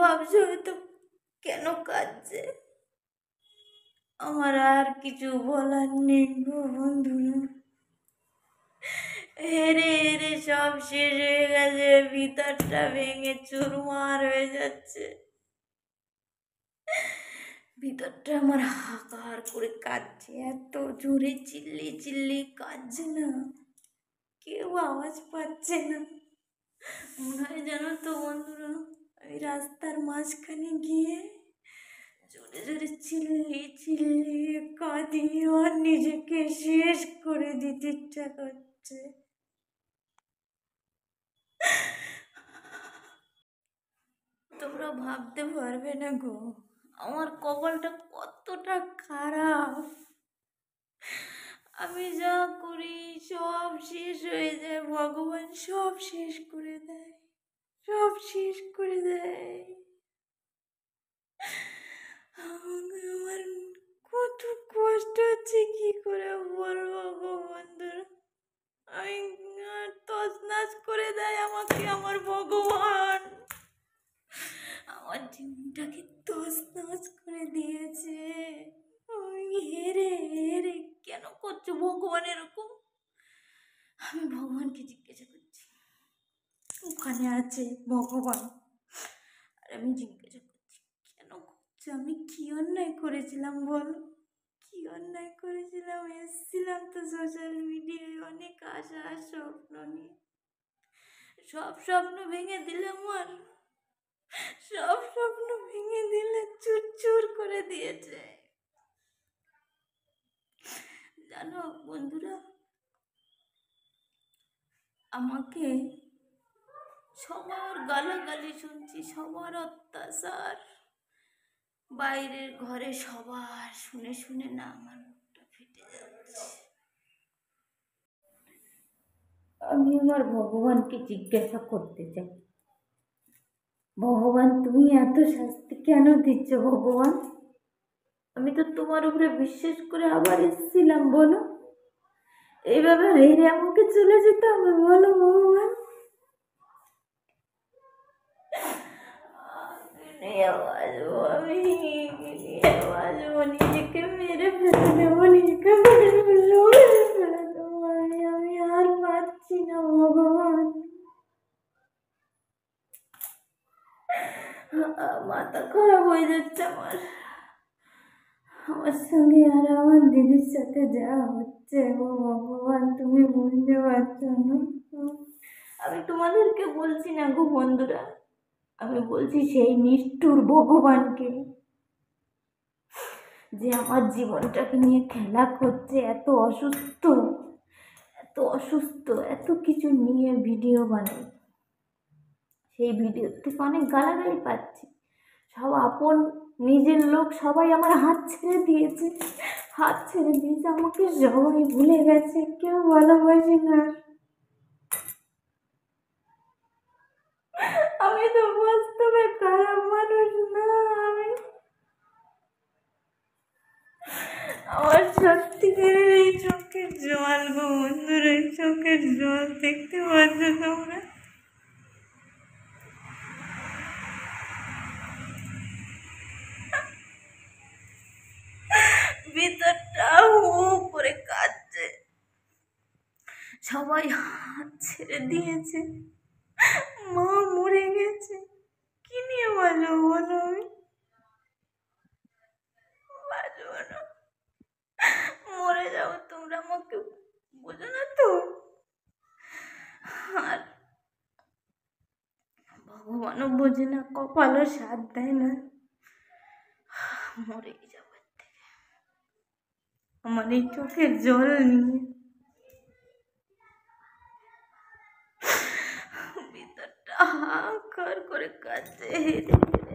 ভাবছো হয়তো কেন কাঁদছে। আমার আর কিছু বলার নেই গো বন্ধুরা। হেরে হেরে সব শেষ হয়ে গেছে, ভিতরটা ভেঙে চুরমার হয়ে যাচ্ছে। ভিতরটা আমার হাহাকার করে কাঁদছে, এত জোরে চিল্লি চিল্লি কাঁদছে না, কেউ আওয়াজ পাচ্ছে না। মনে হয় জানো তো বন্ধুরা, আমি রাস্তার মাঝখানে গিয়ে জোরে জোরে চিল্লি চিল্লি কাঁদি আর নিজেকে শেষ করে দিতে ইচ্ছা করছে। তোমরা ভাবতে পারবে না গো আমার কপালটা কতটা খারাপ। আমি যা করি সব শেষ হয়ে যায়, ভগবান সব শেষ করে দেয়, সব শেষ করে দেয়। আমার কত কষ্ট হচ্ছে, কি করে বলবো গো বন্ধুরা। আমি তছনছ করে দেয় আমাকে আমার ভগবান, আমার জীবনটাকে তছনছ করে দিয়েছে। আমি হেরে হেরে কেন করছো ভগবান এরকম। আমি ভগবানকে জিজ্ঞাসা করছি, ওখানে আছে ভগবান, আর আমি জিজ্ঞাসা করছি কেন করছো, আমি কি অন্যায় করেছিলাম বলো, কি অন্যায় করেছিলাম। এসেছিলাম তো সোশ্যাল মিডিয়ায় অনেক আশা স্বপ্ন নিয়ে, সব স্বপ্ন ভেঙে দিলে আমার, সব স্বপ্ন ভেঙে দিলে, চুর চুর করে দিয়েছে। জানো বন্ধুরা, আমাকে সবার গালাগালি শুনছি, সবার অত্যাচার, বাইরের ঘরে সবার শুনে শুনে না আমার মুখটা ফেটে যাচ্ছে। আমি আমার ভগবানকে জিজ্ঞাসা করতে চাই, ভগবান তুমি এত শাস্তি কেন দিচ্ছ ভগবান। আমি তো তোমার উপরে বিশ্বাস করে আবার এসেছিলাম, বলো এইভাবে হেরে আমাকে চলে যেতে হবে বলো ভগবান। আমি নিজেকে মেরে ফেলে দেবো, নিজেকে মেরে ফেলে দেবো, আমি আর পাচ্ছি না ভগবান। মাথা খারাপ হয়ে যাচ্ছে আমার, আমার সঙ্গে আর আমার দিদির সাথে যা হচ্ছে ও ভগবান তুমি বুঝতে পারছো না। আমি তোমাদেরকে বলছি না গো বন্ধুরা, আমি বলছি সেই নিষ্ঠুর ভগবানকে, যে আমার জীবনটাকে নিয়ে খেলা করছে, এত অসুস্থ, এত অসুস্থ, এত কিছু নিয়ে ভিডিও বানাই, সেই ভিডিও থেকে অনেক গালাগালি পাচ্ছি। সব আপন নিজের লোক সবাই আমার হাত ছেড়ে দিয়েছে, হাত ছেড়ে দিয়েছে, আমাকে সবাই ভুলে গেছে, কেউ ভালোবাসে না। আমি তো বাস্তবে খারাপ মানুষ না, আমি আমার সত্যিকারের এই চোখের জল গো বন্ধুরা, এই চোখের জল দেখতে পাচ্ছ তোমরা। ভিতরটা হু করে কাঁদছে, সবাই হাত ছেড়ে দিয়েছে, মা মরে গেছে, কি নিয়ে বাঁচবো বলো, আমি বাঁচবো না, মরে যাবো, তোমরা আমাকে বোঝো না তো। আর ভগবানও বোঝে না, কপালও সাথ দেয় না, মরে যাবো থেকে আমার এই চোখের জল নিয়ে। ভিতরটা হাহাকার করে কাঁদছে, হেরে হেরে